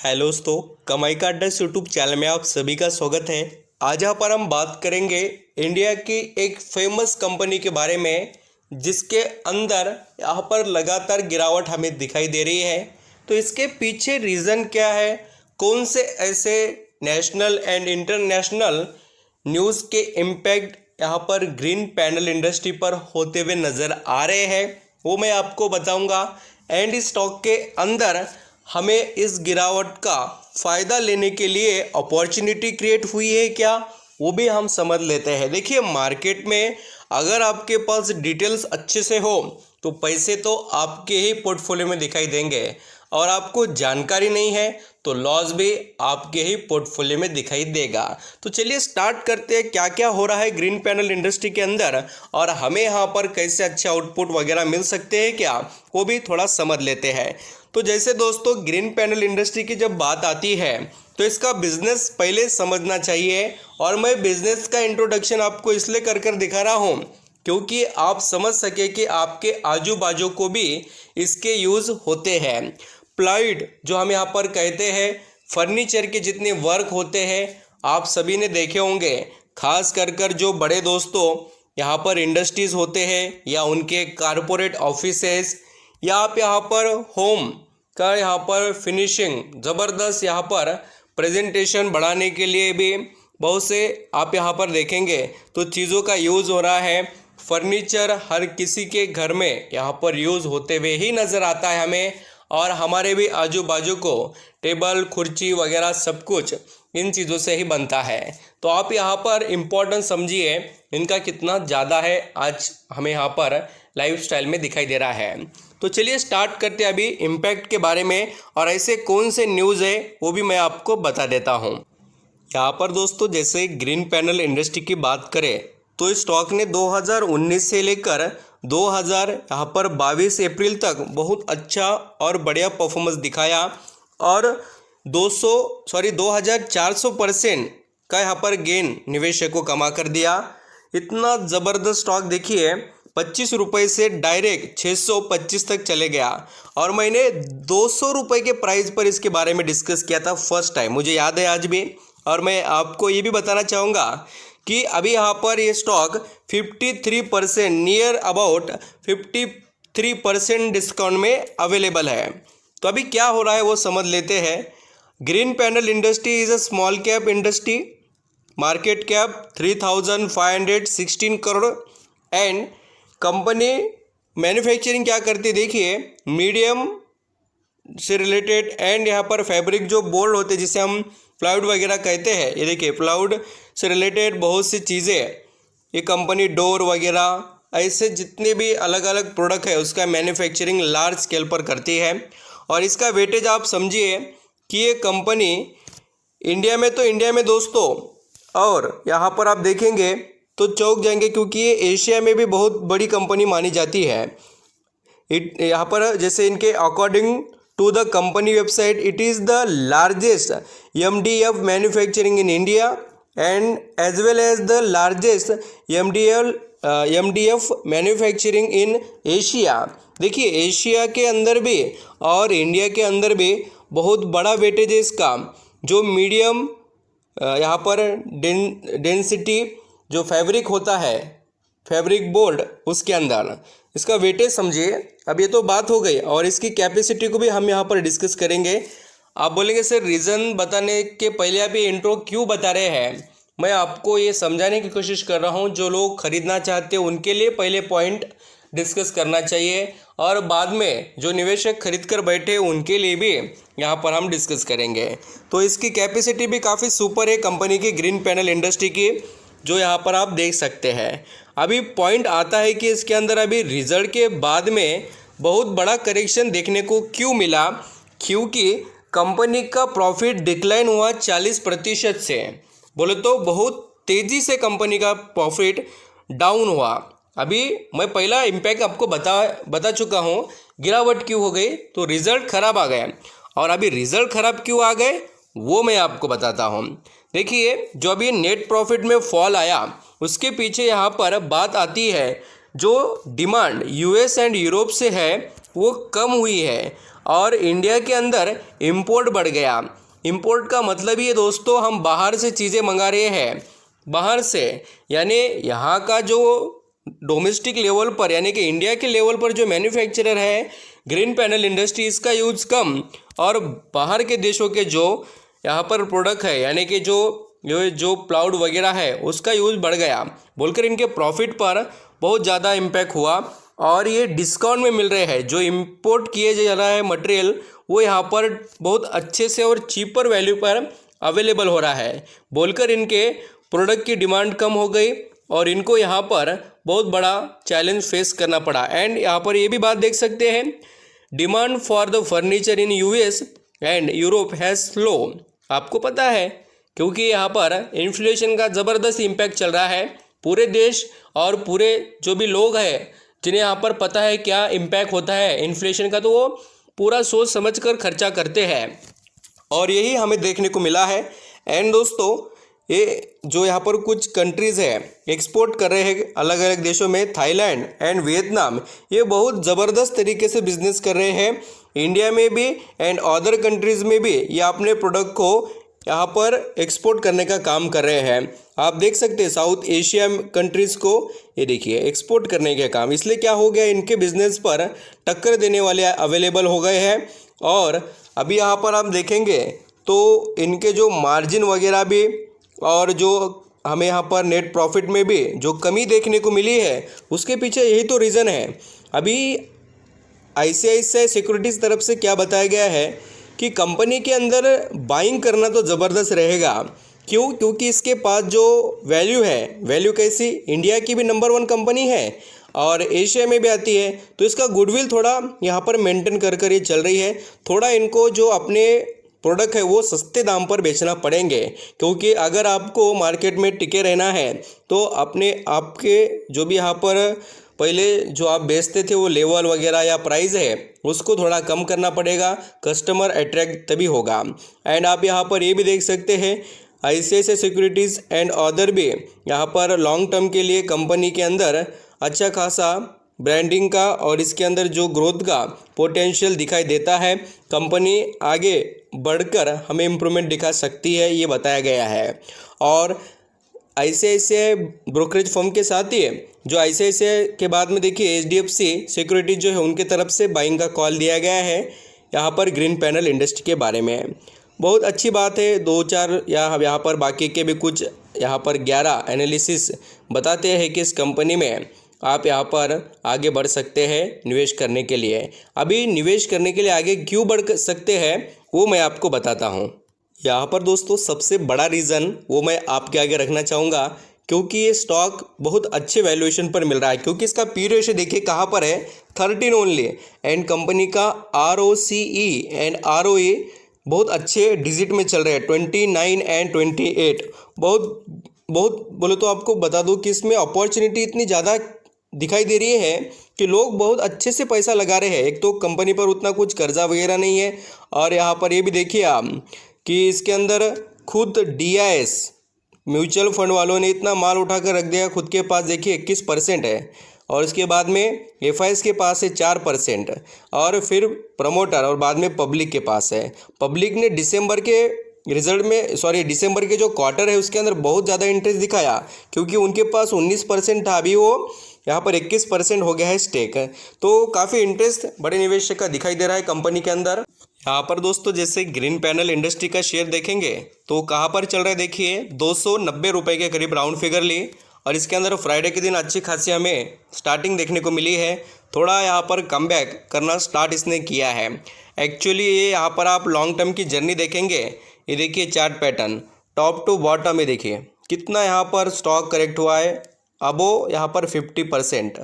Hello दोस्तों, कमाई का अड्डा यूट्यूब चैनल में आप सभी का स्वागत है। आज यहाँ पर हम बात करेंगे इंडिया की एक फेमस कंपनी के बारे में जिसके अंदर यहाँ पर लगातार गिरावट हमें दिखाई दे रही है। तो इसके पीछे रीज़न क्या है, कौन से ऐसे नेशनल एंड इंटरनेशनल न्यूज़ के इम्पैक्ट यहाँ पर ग्रीन पैनल इंडस्ट्री पर होते हुए नज़र आ रहे हैं, वो मैं आपको बताऊंगा। एंड इस स्टॉक के अंदर हमें इस गिरावट का फ़ायदा लेने के लिए अपॉर्चुनिटी क्रिएट हुई है क्या, वो भी हम समझ लेते हैं। देखिए, मार्केट में अगर आपके पास डिटेल्स अच्छे से हो तो पैसे तो आपके ही पोर्टफोलियो में दिखाई देंगे, और आपको जानकारी नहीं है तो लॉस भी आपके ही पोर्टफोलियो में दिखाई देगा। तो चलिए स्टार्ट करते हैं क्या क्या हो रहा है ग्रीन पैनल इंडस्ट्री के अंदर, और हमें यहाँ पर कैसे अच्छे आउटपुट वगैरह मिल सकते हैं क्या, वो भी थोड़ा समझ लेते हैं। तो जैसे दोस्तों, ग्रीन पैनल इंडस्ट्री की जब बात आती है तो इसका बिजनेस पहले समझना चाहिए, और मैं बिजनेस का इंट्रोडक्शन आपको इसलिए कर दिखा रहा हूँ क्योंकि आप समझ सके कि आपके आजू बाजू को भी इसके यूज़ होते हैं। प्लाइड जो हम यहाँ पर कहते हैं, फर्नीचर के जितने वर्क होते हैं आप सभी ने देखे होंगे, खास कर जो बड़े दोस्तों यहाँ पर इंडस्ट्रीज़ होते हैं या उनके कारपोरेट ऑफिसेस, या आप यहाँ पर होम का यहाँ पर फिनिशिंग ज़बरदस्त यहाँ पर प्रेजेंटेशन बढ़ाने के लिए भी बहुत से आप यहाँ पर देखेंगे तो चीज़ों का यूज़ हो रहा है। फर्नीचर हर किसी के घर में यहाँ पर यूज़ होते हुए ही नज़र आता है हमें, और हमारे भी आजू बाजू को टेबल कुर्सी वगैरह सब कुछ इन चीज़ों से ही बनता है। तो आप यहाँ पर इम्पोर्टेंस समझिए इनका कितना ज़्यादा है, आज हमें यहाँ पर लाइफस्टाइल में दिखाई दे रहा है। तो चलिए स्टार्ट करते हैं अभी इम्पैक्ट के बारे में, और ऐसे कौन से न्यूज़ है वो भी मैं आपको बता देता हूँ। यहाँ पर दोस्तों, जैसे ग्रीन पैनल इंडस्ट्री की बात करें तो इस स्टॉक ने 2019 से लेकर 2022 अप्रैल तक बहुत अच्छा और बढ़िया परफॉर्मेंस दिखाया, और 2400% का यहाँ पर गेन निवेशक को कमा कर दिया। इतना ज़बरदस्त स्टॉक देखिए, 25 रुपये से डायरेक्ट 625 तक चले गया, और मैंने 200 रुपये के प्राइस पर इसके बारे में डिस्कस किया था फर्स्ट टाइम, मुझे याद है आज भी। और मैं आपको ये भी बताना चाहूँगा कि अभी यहाँ पर ये स्टॉक 53% नियर अबाउट 53% डिस्काउंट में अवेलेबल है। तो अभी क्या हो रहा है वो समझ लेते हैं। Green panel industry is a small cap industry, market cap 3516 crore, and company manufacturing क्या करती है, देखिए, मीडियम से रिलेटेड एंड यहाँ पर फैब्रिक जो बोर्ड होते हैं जिसे हम प्लाईवुड वगैरह कहते हैं, ये देखिए प्लाईवुड से रिलेटेड बहुत सी चीज़ें ये कंपनी, डोर वगैरह ऐसे जितने भी अलग अलग प्रोडक्ट है उसका मैन्युफैक्चरिंग लार्ज स्केल पर करती है। और इसका वेटेज आप समझिए कि ये कंपनी इंडिया में दोस्तों, और यहाँ पर आप देखेंगे तो चौंक जाएंगे क्योंकि ये एशिया में भी बहुत बड़ी कंपनी मानी जाती है। यहाँ पर जैसे इनके according to the company website, it is the largest MDF manufacturing in India and as well as the largest MDF manufacturing in Asia. देखिए, एशिया के अंदर भी और इंडिया के अंदर भी बहुत बड़ा वेटेज है इसका। जो मीडियम यहाँ पर डेंसिटी जो फैब्रिक होता है, फैब्रिक बोर्ड, उसके अंदर इसका वेटेज समझिए। अब ये तो बात हो गई, और इसकी कैपेसिटी को भी हम यहाँ पर डिस्कस करेंगे। आप बोलेंगे सर रीज़न बताने के पहले आप ये इंट्रो क्यों बता रहे हैं। मैं आपको ये समझाने की कोशिश कर रहा हूँ, जो लोग खरीदना चाहते हैं उनके लिए पहले पॉइंट डिस्कस करना चाहिए, और बाद में जो निवेशक खरीद कर बैठे उनके लिए भी यहाँ पर हम डिस्कस करेंगे। तो इसकी कैपेसिटी भी काफ़ी सुपर है कंपनी की, ग्रीन पैनल इंडस्ट्री की, जो यहाँ पर आप देख सकते हैं। अभी पॉइंट आता है कि इसके अंदर अभी रिजल्ट के बाद में बहुत बड़ा करेक्शन देखने को क्यों मिला, क्योंकि कंपनी का प्रॉफिट डिक्लाइन हुआ 40% से, बोले तो बहुत तेज़ी से कंपनी का प्रॉफिट डाउन हुआ। अभी मैं पहला इम्पैक्ट आपको बता चुका हूँ, गिरावट क्यों हो गई, तो रिज़ल्ट ख़राब आ गए, और अभी रिज़ल्ट ख़राब क्यों आ गए वो मैं आपको बताता हूँ। देखिए, जो अभी नेट प्रॉफिट में फॉल आया उसके पीछे यहाँ पर बात आती है, जो डिमांड US एंड यूरोप से है वो कम हुई है, और इंडिया के अंदर इंपोर्ट बढ़ गया। इंपोर्ट का मतलब ये दोस्तों, हम बाहर से चीज़ें मंगा रहे हैं, बाहर से, यानी यहाँ का जो डोमेस्टिक लेवल पर यानी कि इंडिया के लेवल पर जो मैन्युफैक्चरर है ग्रीन पैनल इंडस्ट्री, इसका यूज़ कम, और बाहर के देशों के जो यहाँ पर प्रोडक्ट है यानी कि जो प्लाउड वगैरह है उसका यूज़ बढ़ गया, बोलकर इनके प्रॉफिट पर बहुत ज़्यादा इम्पैक्ट हुआ। और ये डिस्काउंट में मिल रहे हैं, जो इंपोर्ट किए जा रहा है मटेरियल वो यहाँ पर बहुत अच्छे से और चीपर वैल्यू पर अवेलेबल हो रहा है, बोलकर इनके प्रोडक्ट की डिमांड कम हो गई और इनको यहाँ पर बहुत बड़ा चैलेंज फेस करना पड़ा। एंड यहाँ पर ये भी बात देख सकते हैं, demand for the furniture in US and Europe has slow. आपको पता है, क्योंकि यहाँ पर इन्फ्लेशन का ज़बरदस्त इम्पैक्ट चल रहा है पूरे देश, और पूरे जो भी लोग हैं जिन्हें यहाँ पर पता है क्या इम्पैक्ट होता है इन्फ्लेशन का, तो वो पूरा सोच समझ कर खर्चा करते हैं, और यही हमें देखने को मिला है। एंड दोस्तों, ये जो यहाँ पर कुछ कंट्रीज़ है एक्सपोर्ट कर रहे हैं अलग अलग देशों में, थाईलैंड एंड वियतनाम, ये बहुत ज़बरदस्त तरीके से बिजनेस कर रहे हैं इंडिया में भी एंड अदर कंट्रीज़ में भी। ये अपने प्रोडक्ट को यहाँ पर एक्सपोर्ट करने का काम कर रहे हैं। आप देख सकते हैं साउथ एशिया कंट्रीज़ को, ये देखिए एक्सपोर्ट करने का काम, इसलिए क्या हो गया, इनके बिजनेस पर टक्कर देने वाले अवेलेबल हो गए हैं। और अभी यहाँ पर आप देखेंगे तो इनके जो मार्जिन वगैरह भी और जो हमें यहाँ पर नेट प्रॉफिट में भी जो कमी देखने को मिली है, उसके पीछे यही तो रीज़न है। अभी आईसीआईसीआई सिक्योरिटीज़ तरफ से क्या बताया गया है कि कंपनी के अंदर बाइंग करना तो ज़बरदस्त रहेगा। क्यों? क्योंकि इसके पास जो वैल्यू है, वैल्यू कैसी, इंडिया की भी नंबर 1 कंपनी है और एशिया में भी आती है, तो इसका गुडविल थोड़ा यहाँ पर मेंटेन कर ये चल रही है। थोड़ा इनको जो अपने प्रोडक्ट है वो सस्ते दाम पर बेचना पड़ेंगे, क्योंकि अगर आपको मार्केट में टिके रहना है तो आपके जो भी यहाँ पर पहले जो आप बेचते थे वो लेवल वगैरह या प्राइस है उसको थोड़ा कम करना पड़ेगा, कस्टमर अट्रैक्ट तभी होगा। एंड आप यहाँ पर ये भी देख सकते हैं आईसीआईसीआई सिक्योरिटीज़ एंड अदर भी यहाँ पर लॉन्ग टर्म के लिए कंपनी के अंदर अच्छा खासा ब्रांडिंग का और इसके अंदर जो ग्रोथ का पोटेंशियल दिखाई देता है। कंपनी आगे बढ़कर हमें इम्प्रूवमेंट दिखा सकती है, ये बताया गया है। और आईसीआईसीआई ब्रोकरेज फर्म के साथ ही जो आईसीआईसीआई के बाद में देखिए एचडीएफसी सिक्योरिटीज जो है उनके तरफ से बाइंग का कॉल दिया गया है यहाँ पर ग्रीन पैनल इंडस्ट्री के बारे में। बहुत अच्छी बात है। 2-4 यहाँ पर बाकी के भी कुछ यहाँ पर 11 एनालिसिस बताते हैं कि इस कंपनी में आप यहाँ पर आगे बढ़ सकते हैं निवेश करने के लिए। अभी निवेश करने के लिए आगे क्यों बढ़ सकते हैं वो मैं आपको बताता हूँ। यहाँ पर दोस्तों सबसे बड़ा रीज़न वो मैं आपके आगे रखना चाहूँगा, क्योंकि ये स्टॉक बहुत अच्छे वैल्यूएशन पर मिल रहा है। क्योंकि इसका पी रेशियो देखिए कहाँ पर है, 13 ओनली, एंड कंपनी का ROCE एंड ROE बहुत अच्छे डिजिट में चल रहे हैं, 29 एंड 28। बहुत बोले तो आपको बता दूं कि इसमें अपॉर्चुनिटी इतनी ज़्यादा दिखाई दे रही है कि लोग बहुत अच्छे से पैसा लगा रहे हैं। एक तो कंपनी पर उतना कुछ कर्जा वगैरह नहीं है, और यहाँ पर ये भी देखिए आप कि इसके अंदर खुद DIS म्यूचुअल फंड वालों ने इतना माल उठा कर रख दिया खुद के पास, देखिए 21% है, और इसके बाद में FIs के पास है 4%, और फिर प्रमोटर और बाद में पब्लिक के पास है। पब्लिक ने दिसंबर के जो क्वार्टर है उसके अंदर बहुत ज़्यादा इंटरेस्ट दिखाया, क्योंकि उनके पास 19% था, अभी वो यहाँ पर 21% हो गया है स्टेक। तो काफ़ी इंटरेस्ट बड़े निवेशक का दिखाई दे रहा है कंपनी के अंदर। यहाँ पर दोस्तों जैसे ग्रीन पैनल इंडस्ट्री का शेयर देखेंगे तो कहाँ पर चल रहा है, देखिए 290 रुपये के करीब राउंड फिगर ली, और इसके अंदर फ्राइडे के दिन अच्छी खासी हमें स्टार्टिंग देखने को मिली है। थोड़ा यहाँ पर कमबैक करना स्टार्ट इसने किया है। एक्चुअली ये यहाँ पर आप लॉन्ग टर्म की जर्नी देखेंगे, ये देखिए chart pattern top to bottom में देखिए कितना यहाँ पर स्टॉक करेक्ट हुआ है, अबो यहाँ पर 50%।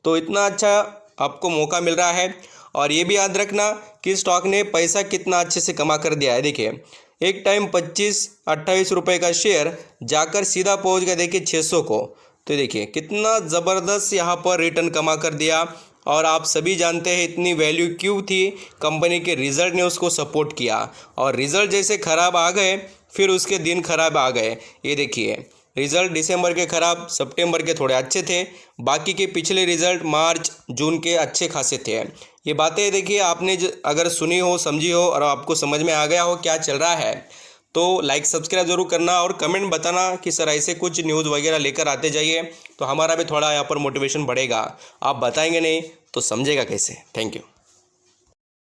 तो इतना अच्छा आपको मौका मिल रहा है। और ये भी याद रखना कि स्टॉक ने पैसा कितना अच्छे से कमा कर दिया है। देखिए एक टाइम 25-28 रुपये का शेयर जाकर सीधा पहुंच गया देखिए 600 को। तो देखिए कितना ज़बरदस्त यहाँ पर रिटर्न कमा कर दिया। और आप सभी जानते हैं इतनी वैल्यू क्यों थी, कंपनी के रिज़ल्ट ने उसको सपोर्ट किया, और रिज़ल्ट जैसे ख़राब आ गए फिर उसके दिन ख़राब आ गए। ये देखिए रिज़ल्ट दिसंबर के ख़राब, सितंबर के थोड़े अच्छे थे, बाकी के पिछले रिज़ल्ट मार्च जून के अच्छे खासे थे। ये बातें देखिए आपने अगर सुनी हो, समझी हो और आपको समझ में आ गया हो क्या चल रहा है, तो लाइक सब्सक्राइब ज़रूर करना और कमेंट बताना कि सर ऐसे कुछ न्यूज़ वगैरह लेकर आते जाइए, तो हमारा भी थोड़ा यहाँ पर मोटिवेशन बढ़ेगा। आप बताएंगे नहीं तो समझेगा कैसे। Thank you.